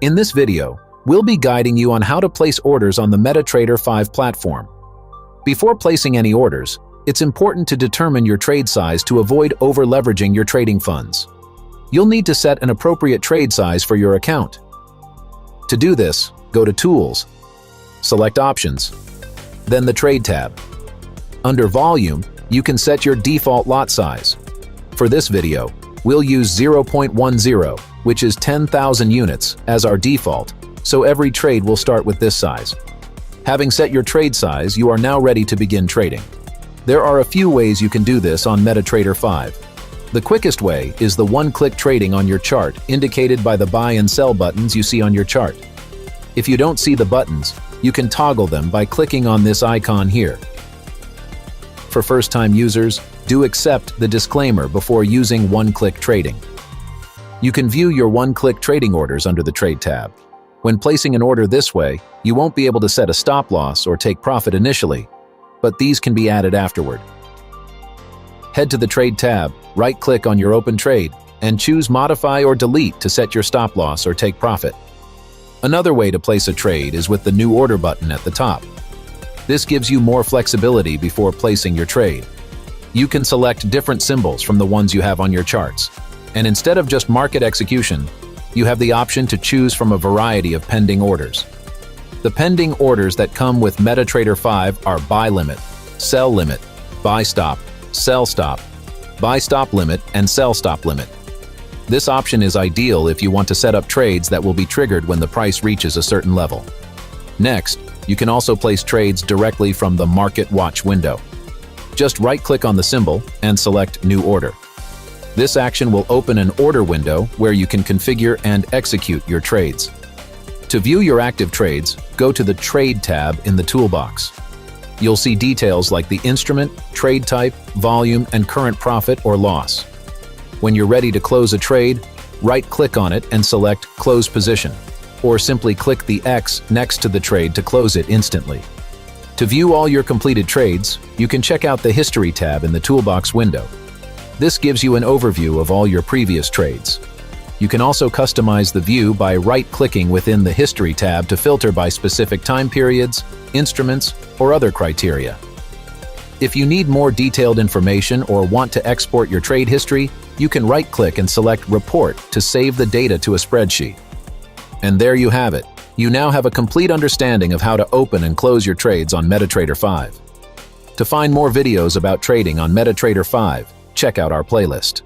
In this video, we'll be guiding you on how to place orders on the MetaTrader 5 platform. Before placing any orders, it's important to determine your trade size to avoid over-leveraging your trading funds. You'll need to set an appropriate trade size for your account. To do this, go to Tools, select Options, then the Trade tab. Under Volume, you can set your default lot size. For this video, we'll use 0.10, which is 10,000 units, as our default, so every trade will start with this size. Having set your trade size, you are now ready to begin trading. There are a few ways you can do this on MetaTrader 5. The quickest way is the one-click trading on your chart, indicated by the buy and sell buttons you see on your chart. If you don't see the buttons, you can toggle them by clicking on this icon here. For first-time users, do accept the disclaimer before using one-click trading. You can view your one-click trading orders under the Trade tab. When placing an order this way, you won't be able to set a stop loss or take profit initially, but these can be added afterward. Head to the Trade tab, right-click on your open trade, and choose Modify or Delete to set your stop loss or take profit. Another way to place a trade is with the New Order button at the top. This gives you more flexibility before placing your trade. You can select different symbols from the ones you have on your charts, and instead of just market execution, you have the option to choose from a variety of pending orders. The pending orders that come with MetaTrader 5 are Buy Limit, Sell Limit, Buy Stop, Sell Stop, Buy Stop Limit, and Sell Stop Limit. This option is ideal if you want to set up trades that will be triggered when the price reaches a certain level. Next, you can also place trades directly from the Market Watch window. Just right-click on the symbol and select New Order. This action will open an order window where you can configure and execute your trades. To view your active trades, go to the Trade tab in the toolbox. You'll see details like the instrument, trade type, volume, and current profit or loss. When you're ready to close a trade, right-click on it and select Close Position, or simply click the X next to the trade to close it instantly. To view all your completed trades, you can check out the History tab in the toolbox window. This gives you an overview of all your previous trades. You can also customize the view by right-clicking within the History tab to filter by specific time periods, instruments, or other criteria. If you need more detailed information or want to export your trade history, you can right-click and select Report to save the data to a spreadsheet. And there you have it. You now have a complete understanding of how to open and close your trades on MetaTrader 5. To find more videos about trading on MetaTrader 5, check out our playlist.